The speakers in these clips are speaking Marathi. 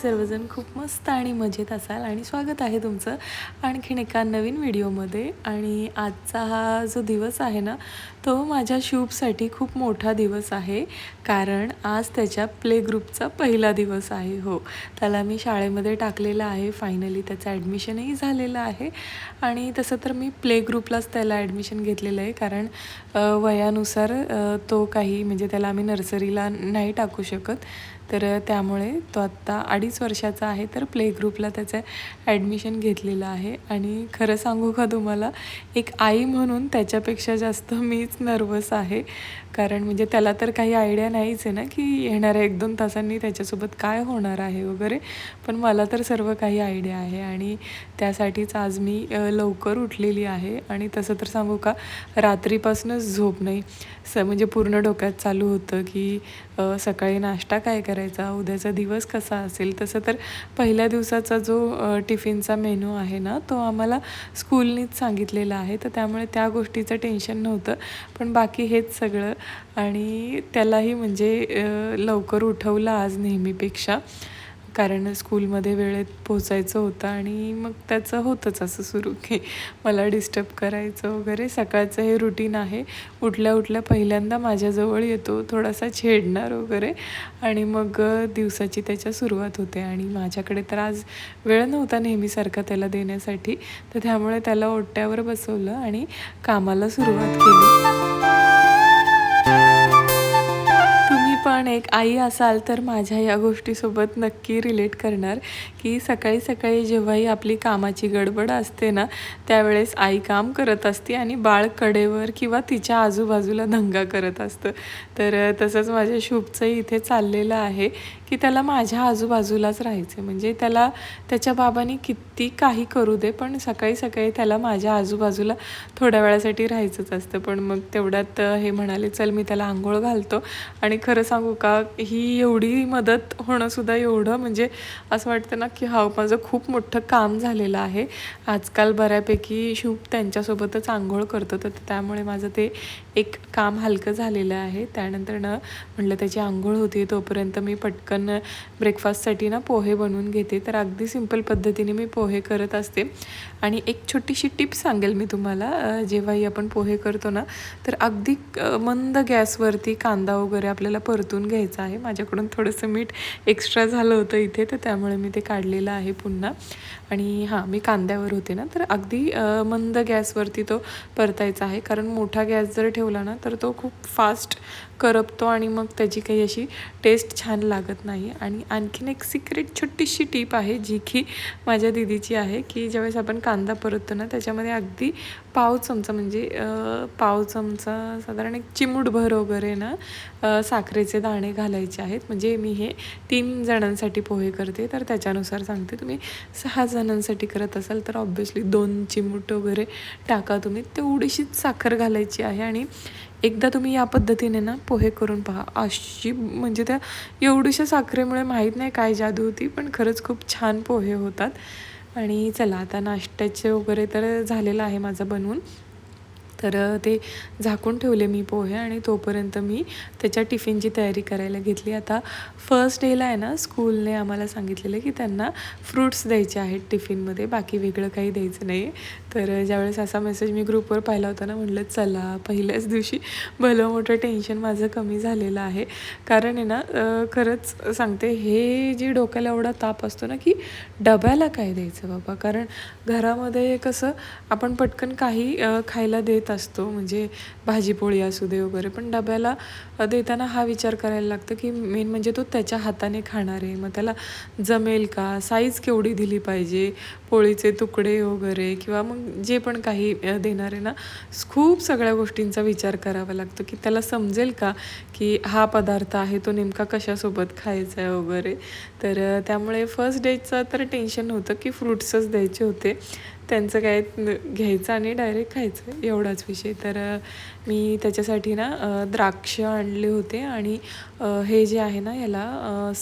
सर्वजण खूप मस्त आणि मजेत असाल आणि स्वागत आहे तुमचं आणखीन एका नवीन व्हिडिओमध्ये. आणि आजचा हा जो दिवस आहे ना, तो माझ्या शुभसाठी खूप मोठा दिवस आहे, कारण आज त्याच्या प्ले ग्रुपचा पहिला दिवस आहे. हो, त्याला मी शाळेमध्ये टाकलेलं आहे. फायनली त्याचं ॲडमिशनही झालेलं आहे. आणि तसं तर मी प्ले ग्रुपलाच त्याला ॲडमिशन घेतलेलं आहे, कारण वयानुसार तो काही म्हणजे त्याला आम्ही नर्सरीला नाही टाकू शकत. तर त्यामुळे तो आत्ता 2.5 वर्षाचा आहे, तर प्ले ग्रुपला त्याचं ॲडमिशन घेतलेलं आहे. आणि खरं सांगू का तुम्हाला, एक आई म्हणून त्याच्यापेक्षा जास्त मीच नर्वस आहे, कारण म्हणजे त्याला तर काही आयडिया नाहीच आहे ना, की येणाऱ्या 1-2 तासांनी त्याच्यासोबत काय होणार आहे वगैरे. पण मला तर सर्व काही आयडिया आहे आणि त्यासाठीच आज मी लवकर उठलेली आहे. आणि तसं तर सांगू का, रात्रीपासूनच झोप नाही. म्हणजे पूर्ण डोक्यात चालू होतं की सकाळी नाश्ता काय करायचा, उद्याचा दिवस कसा असेल. तसं तर पहिल्या दिवसाचा जो टिफिनचा मेनू आहे ना, तो आम्हाला स्कूलनीच सांगितलेला आहे, तर त्यामुळे त्या गोष्टीचं टेन्शन नव्हतं. पण बाकी हेच सगळं. आणि त्यालाही म्हणजे लवकर उठवलं आज नेहमीपेक्षा, कारण स्कूलमध्ये वेळेत पोचायचं होतं. आणि मग त्याचं होतंच असं सुरू की मला डिस्टर्ब करायचं वगैरे. सकाळचं हे रुटीन आहे. उठल्या उठल्या पहिल्यांदा माझ्याजवळ येतो, थोडासा छेडणार वगैरे, आणि मग दिवसाची त्याच्या सुरुवात होते. आणि माझ्याकडे तर आज वेळ नव्हता नेहमीसारखा त्याला देण्यासाठी, तर त्यामुळे त्याला ओट्यावर बसवलं आणि कामाला सुरुवात केली. तुम्ही पण एक आई असाल तर माझ्या या गोष्टीसोबत नक्की रिलेट करणार, की सकाळी सकाळी जेव्हाही आपली कामाची गडबड असते ना, त्यावेळेस आई काम करत असते आणि बाळ कडेवर किंवा तिच्या आजूबाजूला दंगा करत असतं. तर तसंच माझ्या शुभचंही इथे चाललेलं आहे, की त्याला माझ्या आजूबाजूलाच राहायचं. म्हणजे त्याला त्याच्या बाबांनी किती काही करू दे, पण सकाळी सकाळी त्याला माझ्या आजूबाजूला थोड्या वेळासाठी राहायचंच असतं. पण मग तेवढ्यात हे म्हणाले, चल मी त्याला आंघोळ घालतो. आणि खरं सांगू का, ही एवढी मदत होणंसुद्धा एवढं म्हणजे असं वाटतं ना, की हा माझं खूप मोठं काम झालेलं आहे. आजकाल बऱ्यापैकी शुभ त्यांच्यासोबतच आंघोळ करतो, तर त्यामुळे माझं ते एक काम हलकं झालेलं आहे. त्यानंतर म्हटलं त्याची आंघोळ होती तोपर्यंत मी पटकन ब्रेकफास्टसाठी पोहे बनवून घेते. तर अगदी सिंपल पद्धतीने मी पोहे करत असते. आणि एक छोटीशी टिप सांगेल मी तुम्हाला, जेव्हाही आपण पोहे करतो ना, तर अगदी मंद गॅसवरती कांदा वगैरे आपल्याला परतून घ्यायचा आहे. माझ्याकडून थोडंसं मीठ एक्स्ट्रा झालं होतं इथे, तर त्यामुळे मी ते काढलेलं आहे पुन्हा. आणि हां, मी कांद्यावर होते ना, तर अगदी मंद गॅसवरती तो परतायचा आहे, कारण मोठा गॅस जर ठेवला ना, तर तो खूप फास्ट करपतो आणि मग त्याची काही अशी टेस्ट छान लागत नाही. आणि आणखीन एक सिक्रेट छोटीशी टीप आहे, जी की माझ्या दीदीची आहे, की ज्यावेळेस आपण कांदा परततो ना, त्याच्यामध्ये अगदी पाव चमचा म्हणजे पाव चमचा साधारण एक चिमूटभर वगैरे साखरेचे दाणे घालायचे आहेत. म्हणजे मी हे 3 जणांसाठी पोहे करते, तर त्याच्यानुसार सांगते. तुम्ही 6 जणांसाठी करत असाल तर ऑब्व्हियसली 2 चिमूट वगैरे टाका तुम्ही. तेवढीशीच साखर घालायची आहे. आणि एकदा तुम्ही या पद्धतीने पोहे करून पहा. अशी म्हणजे त्या एवढ्याशा साखरेमुळे माहीत नाही काय जादू होती, पण खरंच खूप छान पोहे होतात. आणि चला, आता नाश्त्याचे वगैरे तर झालेलं आहे माझं बनवून, तर ते झाकून ठेवले मी पोहे. आणि तोपर्यंत मी त्याच्या टिफिनची तयारी करायला घेतली. आता फर्स्ट डेला आहे ना, स्कूलने आम्हाला सांगितलेलं की त्यांना फ्रूट्स द्यायचे आहेत टिफिनमध्ये, बाकी वेगळं काही द्यायचं नाही. तर ज्यावेळेस असा मेसेज मी ग्रुपवर पाहिला होता ना, म्हटलं चला पहिल्याच दिवशी भलं मोठं टेन्शन माझं कमी झालेलं आहे. कारण आहे ना, खरंच सांगते, हे जे डोक्याला एवढा ताप असतो ना, की डब्याला काय द्यायचं बाबा. कारण घरामध्ये कसं आपण पटकन काही खायला देत असतो, म्हणजे भाजीपोळी असू दे वगैरे, पण डब्याला देताना हा विचार करायला लागतं, की मेन म्हणजे तो त्याच्या हाताने खाणार आहे, मग त्याला जमेल का, साईज केवढी दिली पाहिजे, पोळीचे तुकडे वगैरे, किंवा मग जे पण काही देणार आहे ना, खूप सगळ्या गोष्टींचा विचार करावा लागतो, की त्याला समजेल का, की हा पदार्थ आहे तो नेमका कशासोबत खायचा आहे वगैरे. तर त्यामुळे फर्स्ट डेचं तर टेन्शन होतं, की फ्रूट्सच द्यायचे होते. त्यांचं काय घ्यायचं आणि डायरेक्ट खायचं, एवढाच विषय. तर मी त्याच्यासाठी द्राक्ष आणले होते. आणि हे जे आहे ना, याला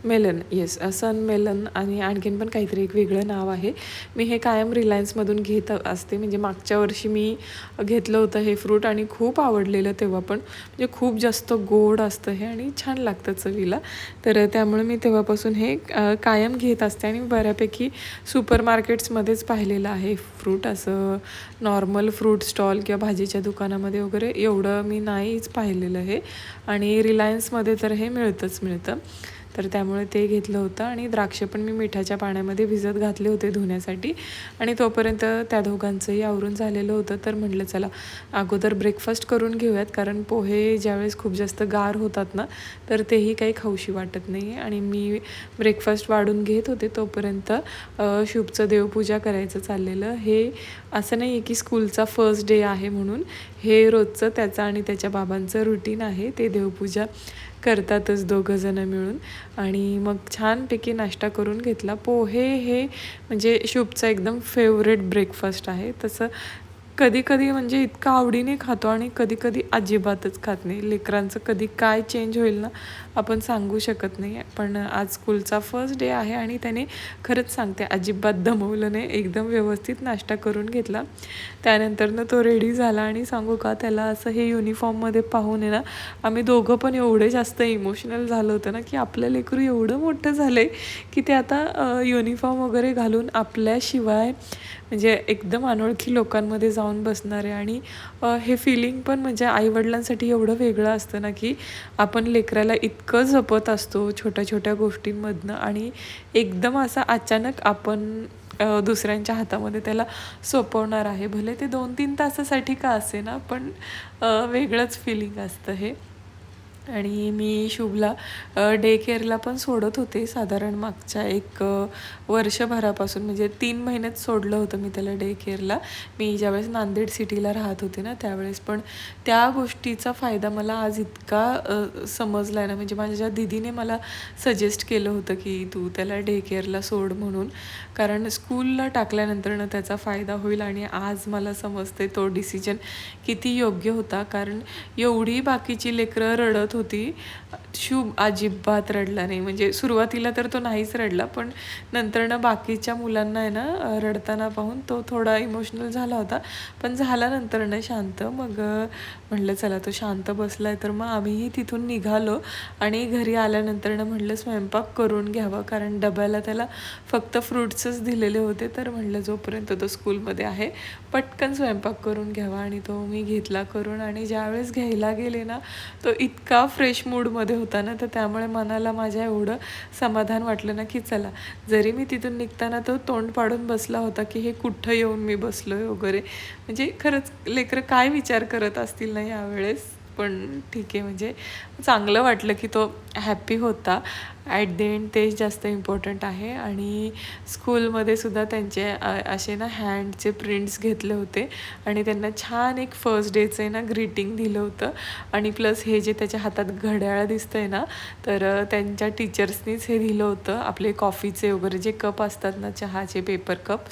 मेलन, येस, सन मेलन आणि आणखीन पण काहीतरी एक वेगळं नाव आहे. मी हे कायम रिलायन्समधून घेत असते. म्हणजे मागच्या वर्षी मी घेतलं होतं हे फ्रूट आणि खूप आवडलेलं तेव्हा पण. म्हणजे खूप जास्त गोड असतं हे आणि छान लागतं चवीला. तर त्यामुळे मी तेव्हापासून हे कायम घेत असते आणि बऱ्यापैकी सुपर मार्केट्समध्येच पाहिलेलं आहे फ्रूट. असं नॉर्मल फ्रूट स्टॉल किंवा भाजीच्या दुकानामध्ये वगैरे एवढं मी नाहीच पाहिलेलं हे. आणि रिलायन्समध्ये तर हे मिळतं. तर त्यामुळे ते घेतलं होतं आणि द्राक्ष पण मी मिठाच्या पाण्यामध्ये भिजत घातले होते धुण्यासाठी. आणि तोपर्यंत त्या दोघांचंही आवरून झालेलं होतं. तर म्हटलं चला अगोदर ब्रेकफास्ट करून घेऊयात, कारण पोहे ज्यावेळेस खूप जास्त गार होतात ना तर तेही काही खाऊशी वाटत नाही. आणि मी ब्रेकफास्ट वाढून घेत होते तोपर्यंत शुभचं देवपूजा करायचं चाललेलं. हे असं नाही आहे की स्कूलचा फर्स्ट डे आहे म्हणून, हे रोजचं त्याचं आणि त्याच्या बाबांचं रुटीन आहे. ते देवपूजा करतातच दोघंजणं मिळून. आणि मग छानपैकी नाश्ता करून घेतला. पोहे हे म्हणजे शुभचा एकदम फेवरेट ब्रेकफास्ट आहे. तसं कधी-कधी म्हणजे इतकं आवडीने खातो आणि कधी-कधी अजिबातच खात नाही. लेकरांचं कधी काय चेंज होईल ना आपण सांगू शकत नाही. पण आज स्कूलचा फर्स्ट डे आहे आणि त्याने खरंच सांगते अजिबात दमवलं नाही. एकदम व्यवस्थित नाश्ता करून घेतला. त्यानंतरनं तो रेडी झाला आणि सांगू का त्याला असं हे युनिफॉर्ममध्ये पाहून आहे ना आम्ही दोघं पण एवढे जास्त इमोशनल झालं होतं ना की आपलं लेकरू एवढं मोठं झालं आहे की ते आता युनिफॉर्म वगैरे घालून आपल्याशिवाय म्हणजे एकदम अनोळखी लोकांमध्ये जाऊन बसणार आहे. आणि हे फिलिंग पण म्हणजे आईवडिलांसाठी एवढं वेगळं असतं ना की आपण लेकराला इतकं जपत असतो छोट्या छोट्या गोष्टींमधनं आणि एकदम असा अचानक आपण दुसऱ्यांच्या हातामध्ये त्याला सोपवणार आहे. भले ते 2-3 तासासाठी का असेना पण वेगळंच फिलिंग असतं हे. आणि मी शुभला डे केअरला पण सोडत होते साधारण मागच्या एक वर्षभरापासून. म्हणजे 3 महिन्यात सोडलं होतं मी त्याला डे केअरला. मी ज्यावेळेस नांदेड सिटीला राहत होते ना त्यावेळेस. पण त्या गोष्टीचा फायदा मला आज इतका समजला आहे ना. म्हणजे माझ्या दीदीने मला सजेस्ट केलं होतं की तू त्याला डे केअरला सोड म्हणून, कारण स्कूलला टाकल्यानंतरनं त्याचा फायदा होईल. आणि आज मला समजते तो डिसिजन किती योग्य होता, कारण एवढी बाकीची लेकरं रडत होती. शुभ अजिबात रडला नाही. म्हणजे सुरुवातीला तर तो नाहीच रडला, पण नंतरनं बाकीच्या मुलांना आहे ना रडताना पाहून तो थोडा इमोशनल झाला होता. पण झाला नंतरनं शांत. मग म्हटलं चला तो शांत बसलाय तर मग आम्हीही तिथून निघालो. आणि घरी आल्यानंतरनं म्हटलं स्वयंपाक करून घ्यावा, कारण डब्याला त्याला फक्त फ्रूट्सच दिलेले होते. तर म्हटलं जोपर्यंत तो स्कूलमध्ये आहे पटकन स्वयंपाक करून घ्यावा. आणि तो मी घेतला करून. आणि ज्यावेळेस घ्यायला गेले ना तो इतका फ्रेश मूडमध्ये होता ना, तर त्यामुळे मनाला माझ्या एवढं समाधान वाटलं ना की चला, जरी मी तिथून निघताना तो तोंड पाडून बसला होता की हे कुठं येऊन मी बसलोय वगैरे. म्हणजे खरंच लेकरं काय विचार करत असतील ना यावेळेस. पण ठीक आहे, म्हणजे चांगलं वाटलं की तो हॅप्पी होता. ॲट द एंड तेच जास्त इम्पॉर्टंट आहे. आणि स्कूलमध्ये सुद्धा त्यांचे असे ना हँडचे प्रिंट्स घेतले होते आणि त्यांना छान एक फर्स्ट डेचं आहे ना ग्रीटिंग दिलं होतं. आणि प्लस हे जे त्याच्या हातात घड्याळ दिसतंय ना, तर त्यांच्या टीचर्सनीच हे दिलं होतं. आपले कॉफीचे वगैरे जे कप असतात ना, चहाचे पेपर कप,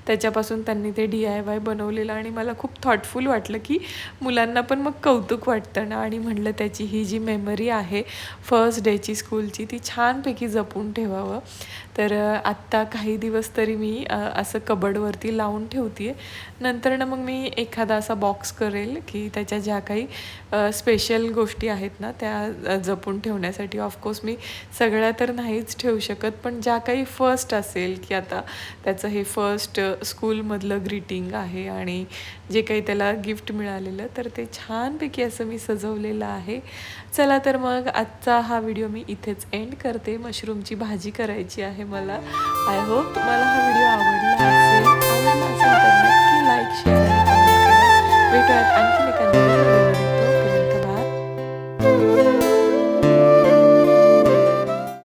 त्याच्यापासून त्यांनी ते DIY बनवलेलं. आणि मला खूप थॉटफुल वाटलं की मुलांना पण मग कौतुक वाटतं ना. आणि म्हटलं त्याची ही जी मेमरी आहे फर्स्ट डेची स्कूलची ती छानपैकी जपून ठेवावं. तर आत्ता काही दिवस तरी मी असं कबडवरती लावून ठेवते आहे. नंतरनं मग मी एखादा असा बॉक्स करेल की त्याच्या ज्या काही स्पेशल गोष्टी आहेत ना त्या जपून ठेवण्यासाठी. ऑफकोर्स मी सगळ्या तर नाहीच ठेवू शकत, पण ज्या काही फर्स्ट असेल की आता त्याचं हे फर्स्ट स्कूलमधलं ग्रीटिंग आहे आणि जे काही त्याला गिफ्ट मिळालेलं, तर ते छानपैकी असं मी सजवलेलं आहे. चला तर मग आजचा हा व्हिडिओ मी इथेच एंड करते. मशरूमची भाजी करायची आहे मला. आय होप तुम्हाला हा व्हिडिओ आवडला असेल तर नक्की लाईक, शेअर आणि कमेंट करा. भेटूयात